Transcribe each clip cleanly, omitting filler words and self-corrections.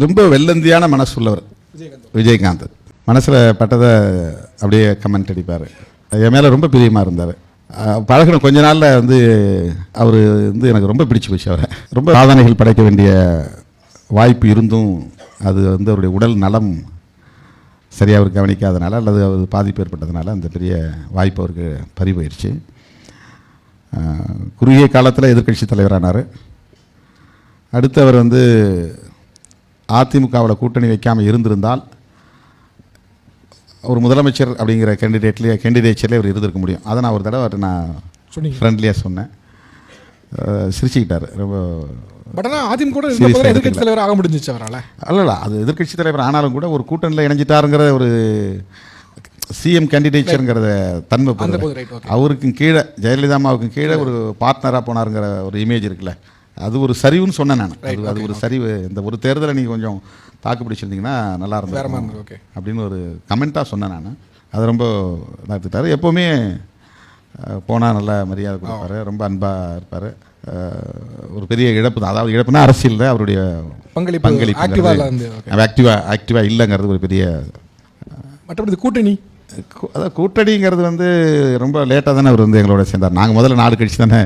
ரொம்ப வெள்ளந்தியான மனசு உள்ளவர் விஜயகாந்த். மனசில் பட்டதை அப்படியே கமெண்ட் அடிப்பார். என் மேலே ரொம்ப பிரியமாக இருந்தார். பழகின கொஞ்ச நாளில் வந்து அவர் வந்து எனக்கு ரொம்ப பிடிச்சி போச்சு. அவரை ரொம்ப சாதனைகள் படைக்க வேண்டிய வாய்ப்பு இருந்தும் அது வந்து அவருடைய உடல் நலம் சரியாக அவர் கவனிக்காதனால அல்லது அவர் பாதிப்பு ஏற்பட்டதுனால அந்த பெரிய வாய்ப்பு அவருக்கு பறி போயிடுச்சு. குறுகிய காலத்தில் எதிர்க்கட்சி தலைவரானார். அடுத்து அவர் வந்து அதிமுகவில் கூட்டணி வைக்காமல் இருந்திருந்தால் ஒரு முதலமைச்சர் அப்படிங்கிற கேண்டிடேச்சர்லேயே அவர் இருந்திருக்க முடியும். அதை நான் ஒரு தடவை நான் ஃப்ரெண்ட்லியாக சொன்னேன். சிரிச்சுக்கிட்டார் ரொம்ப. பட் ஆனால் அதிமுக எதிர்க்கட்சி தலைவர் ஆக முடிஞ்சிச்சு அவரால். அல்ல, அது எதிர்க்கட்சி தலைவர் ஆனாலும் கூட ஒரு கூட்டணியில் இணைஞ்சிட்டாருங்கிற ஒரு சிஎம் கேண்டிடேச்சருங்கிறத தன்மை அவருக்கும் கீழே ஜெயலலிதா அம்மாவுக்கும் கீழே ஒரு பார்ட்னராக போனாருங்கிற ஒரு இமேஜ் இருக்குல்ல, அது ஒரு சரிவுன்னு சொன்னேன் நான். அது ஒரு சரிவு. இந்த ஒரு தேர்தலை நீங்கள் கொஞ்சம் தாக்கு பிடிச்சிருந்தீங்கன்னா நல்லா இருந்தது அப்படின்னு ஒரு கமெண்ட்டாக சொன்னேன் நான். அது ரொம்ப நடத்துட்டார். எப்போவுமே போனால் நல்லா மரியாதை கொடுப்பாரு, ரொம்ப அன்பாக இருப்பார். ஒரு பெரிய இழப்பு தான். அதாவது இழப்புனா அரசியல் தான் அவருடைய பங்களிப்பு ஆக்டிவாக இல்லைங்கிறது ஒரு பெரிய. மற்றபடி கூட்டணி, அதாவது கூட்டணிங்கிறது வந்து ரொம்ப லேட்டாக தானே அவர் வந்து எங்களோட சேர்ந்தார். நாங்கள் முதல்ல நாடு கழிச்சு தானே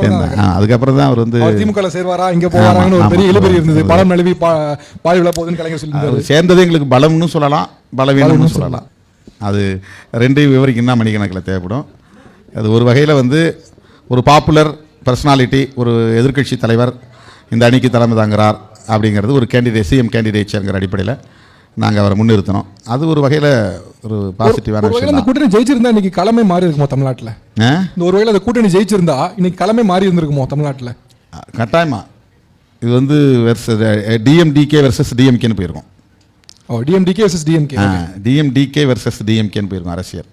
சேர்ந்தேன். அதுக்கப்புறம் தான் அவர் வந்து திமுக சேர்வாரா இங்கே போவாராங்கன்னு ஒரு பெரிய இழுபறி இருந்தது. பலம் நழுவி பாய் போகுதுன்னு கலைஞர் சொல்லி சேர்ந்தது எங்களுக்கு பலம்னு சொல்லலாம், பலவீனம்னு சொல்லலாம். அது ரெண்டையும் விவரிக்கணும்னா மணிக்கணக்கில் தேவைப்படும். அது ஒரு வகையில் வந்து ஒரு பாப்புலர் பர்சனாலிட்டி, ஒரு எதிர்க்கட்சி தலைவர் இந்த அணிக்கு தலைமை தாங்கிறார் அப்படிங்கிறது ஒரு சிஎம் கேண்டிடேட்ங்கிற அடிப்படையில் நாங்கள் அவரை முன்னிறுத்தினோம். அது ஒரு வகையில் ஒரு பாசிட்டிவான விஷயம். அந்த கூட்டணி ஜெயிச்சிருந்தா இன்னைக்கு கிழமை மாறி இருக்குமோ தமிழ்நாட்டில்? இந்த ஒரு வகையில் அந்த கூட்டணி ஜெயிச்சிருந்தா இன்னைக்கு கிழமை மாறி இருந்திருக்குமோ தமிழ்நாட்டில்? கட்டாயமா. இது வந்து டிஎம்டிகே வெர்சஸ் டிஎம்கேன்னு போயிருக்கோம். DMDK versus DMK, DMDK versus டிஎம்கேன்னு போயிருக்கோம் அரசியல்.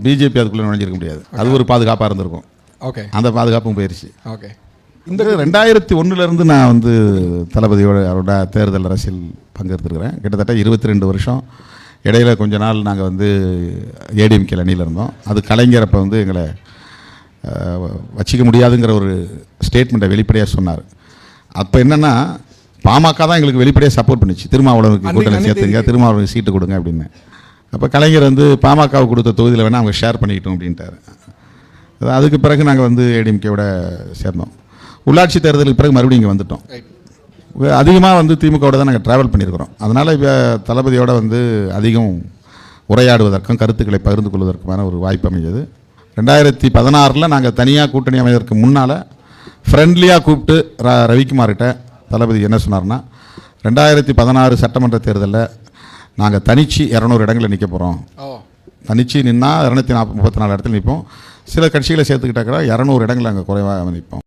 பிஜேபி அதுக்குள்ளே நுழைஞ்சிருக்க முடியாது. அது ஒரு பாதுகாப்பாக இருந்திருக்கும். ஓகே, அந்த பாதுகாப்பும் போயிடுச்சு. ஓகே. இந்த 2001 நான் வந்து தளபதியோட அவரோட தேர்தல் அரசியல் பங்கெடுத்துருக்கிறேன். கிட்டத்தட்ட 22 வருஷம். இடையில கொஞ்ச நாள் நாங்கள் வந்து ஏடிஎம்கே அணியில் இருந்தோம். அது கலைஞர் அப்போ வந்து எங்களை வச்சிக்க முடியாதுங்கிற ஒரு ஸ்டேட்மெண்ட்டை வெளிப்படையாக சொன்னார். அப்போ என்னென்னா பாமக தான் எங்களுக்கு வெளிப்படையாக சப்போர்ட் பண்ணிச்சு. திருமாவளவனுக்கு கூட்டணி சேர்த்துங்க, திருமாவளவனுக்கு சீட்டு கொடுங்க அப்படின்னு. அப்போ கலைஞர் வந்து பாமகவுக்கு கொடுத்த தொகுதியில் வேணால் அவங்க ஷேர் பண்ணிக்கிட்டோம் அப்படின்ட்டார். அதுக்கு பிறகு நாங்கள் வந்து ஏடிஎம்கேவோட சேர்ந்தோம். உள்ளாட்சி தேர்தலுக்கு பிறகு மறுபடியும் இங்கே வந்துட்டோம். அதிகமாக வந்து திமுகவோட தான் நாங்கள் ட்ராவல் பண்ணியிருக்கிறோம். அதனால் இப்போ தளபதியோடு வந்து அதிகம் உரையாடுவதற்கும் கருத்துக்களை பகிர்ந்து கொள்வதற்குமான ஒரு வாய்ப்பு அமைஞ்சது. 2016 நாங்கள் தனியாக கூட்டணி அமைவதற்கு முன்னால் ஃப்ரெண்ட்லியாக கூப்பிட்டு ரவிக்குமார்கிட்ட தளபதி என்ன சொன்னார்னா, 2016 சட்டமன்ற தேர்தலில் நாங்கள் தனிச்சு 200 இடங்களில் நிற்க போகிறோம். தனிச்சு நின்னா 234 இடத்துல நிற்போம். சில கட்சிகளை சேர்த்துக்கிட்டாக்கா 200 இடங்கள் அங்கே குறைவாக நிற்போம்.